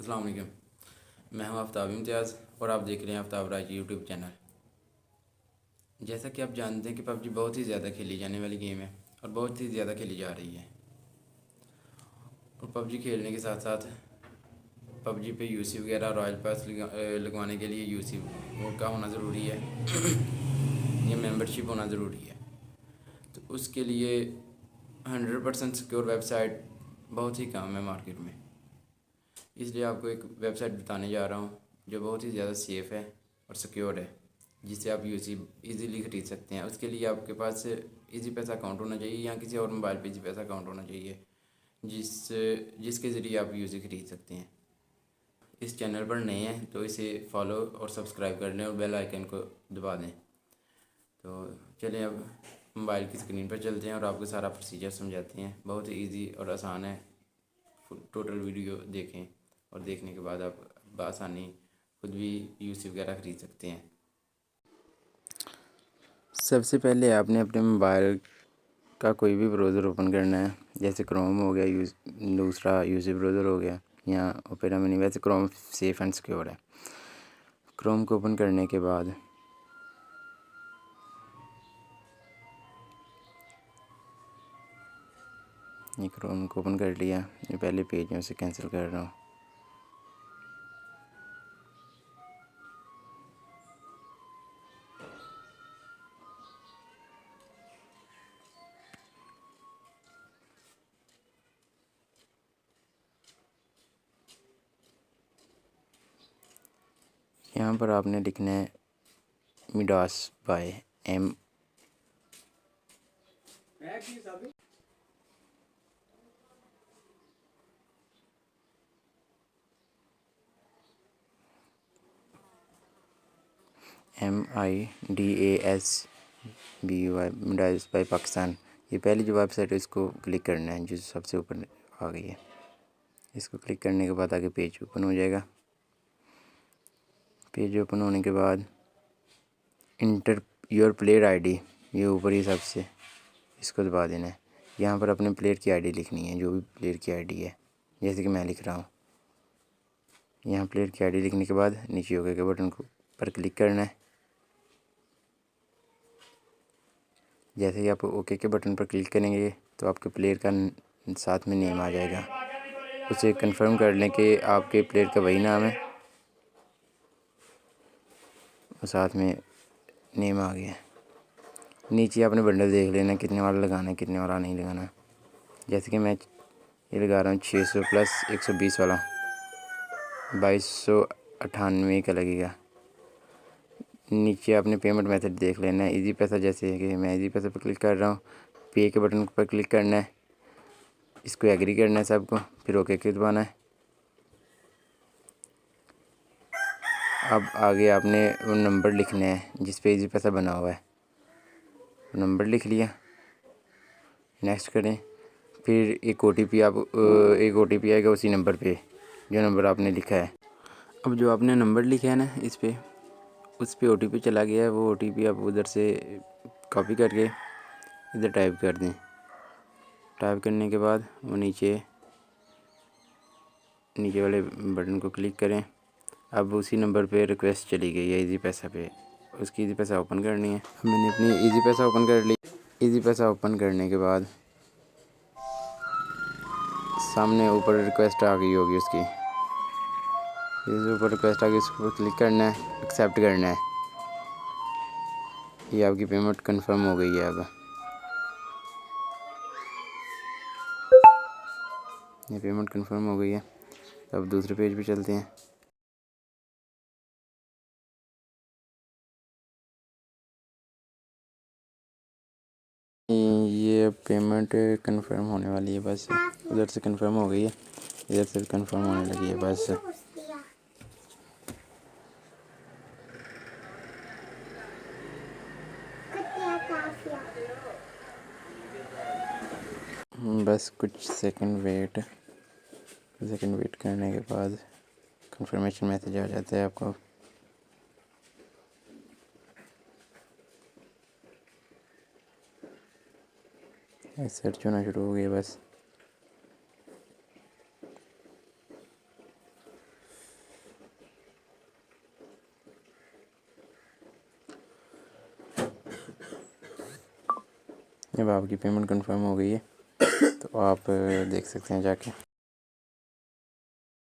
अस्सलाम वालेकुम। मैं हूं आफ्ताब इम्तियाज़ और आप देख रहे हैं आफ्ताब राज यूट्यूब चैनल। जैसा कि आप जानते हैं कि पबजी बहुत ही ज़्यादा खेली जाने वाली गेम है और बहुत ही ज़्यादा खेली जा रही है। और पबजी खेलने के साथ साथ पबजी पे यूसी वगैरह रॉयल पास लगवाने के लिए यूसी वो का होना ज़रूरी है ये मेंबरशिप होना ज़रूरी है। तो उसके लिए 100% सिक्योर वेबसाइट बहुत ही कम है मार्केट में। इसलिए आपको एक वेबसाइट बताने जा रहा हूँ जो बहुत ही ज़्यादा सेफ़ है और सिक्योर है, जिससे आप यूसी इजीली खरीद सकते हैं। उसके लिए आपके पास इजी पैसा अकाउंट होना चाहिए या किसी और मोबाइल पे इजी पैसा अकाउंट होना चाहिए जिसके ज़रिए आप यूसी खरीद सकते हैं। इस चैनल पर नए हैं तो इसे फॉलो और सब्सक्राइब कर लें और बेल आइकन को दबा दें। तो चलिए अब मोबाइल की स्क्रीन पर चलते हैं और आपको सारा प्रोसीजर समझाते हैं। बहुत ही ईजी और आसान है। टोटल वीडियो देखें और देखने के बाद आप बआसानी खुद भी यूसी वगैरह ख़रीद सकते हैं। सबसे पहले आपने अपने मोबाइल का कोई भी ब्राउज़र ओपन करना है, जैसे क्रोम हो गया, दूसरा यूसी ब्राउज़र हो गया या ओपेरा मिनी। वैसे क्रोम सेफ़ एंड सिक्योर है। क्रोम को ओपन करने के बाद ये क्रोम को ओपन कर लिया। ये पहले पेज में उसे कैंसिल कर रहा हूँ। यहाँ पर आपने लिखना है Midas by MIDASBY Midas by Pakistan. ये पहली जो वेबसाइट है इसको क्लिक करना है जो सबसे ऊपर आ गई है। इसको क्लिक करने के बाद आगे पेज ओपन हो जाएगा। पेज ओपन होने के बाद इंटर योर प्लेयर आईडी, ये ऊपर ही सबसे, इसको दबा देना है। यहाँ पर अपने प्लेयर की आईडी लिखनी है, जो भी प्लेयर की आईडी है, जैसे कि मैं लिख रहा हूँ। यहाँ प्लेयर की आईडी लिखने के बाद नीचे ओके के बटन पर क्लिक करना है। जैसे ही आप ओके के बटन पर क्लिक करेंगे तो आपके प्लेयर का साथ में नेम आ जाएगा। उसे कंफर्म कर लें कि आपके प्लेयर का वही नाम है और साथ में नेम आ गया। नीचे आपने बंडल देख लेना कितने वाला लगाना है, कितने वाला नहीं लगाना। जैसे कि मैं ये लगा रहा हूँ 600 प्लस 120 वाला, 2298 का लगेगा। नीचे आपने पेमेंट मेथड देख लेना है, इजी पैसा, जैसे कि मैं इजी पैसा पर क्लिक कर रहा हूँ। पे के बटन पर क्लिक करना है, इसको एग्री करना है सबको, फिर ओके के दबाना है। अब आगे आपने वो नंबर लिखना है जिस पे इजी पैसा बना हुआ है, नंबर लिख लिया। नेक्स्ट करें। फिर एक OTP आएगा उसी नंबर पे जो नंबर आपने लिखा है। अब जो आपने नंबर लिखा है ना उस पे OTP चला गया है। वो OTP आप उधर से कॉपी करके इधर टाइप कर दें। टाइप करने के बाद वो नीचे वाले बटन को क्लिक करें। अब उसी नंबर पे रिक्वेस्ट चली गई है इजी पैसा पे, उसकी इजी पैसा ओपन करनी है। अब मैंने अपनी इजी पैसा ओपन कर ली। इजी पैसा ओपन करने के बाद सामने ऊपर रिक्वेस्ट आ गई होगी उसकी, इस ऊपर रिक्वेस्ट आ गई, इस पर क्लिक करना है, एक्सेप्ट करना है। ये आपकी पेमेंट कंफर्म हो गई है। अब ये पेमेंट कंफर्म हो गई है। अब दूसरे पेज पे चलते हैं। ये पेमेंट कंफर्म होने वाली है, बस उधर से कंफर्म हो गई है, इधर से कंफर्म होने लगी है बस। बस कुछ सेकंड वेट करने के बाद कंफर्मेशन मैसेज आ जाता है आपको। सर्च होना शुरू हो गया बस। अब आपकी पेमेंट कंफर्म हो गई है, तो आप देख सकते हैं जाके।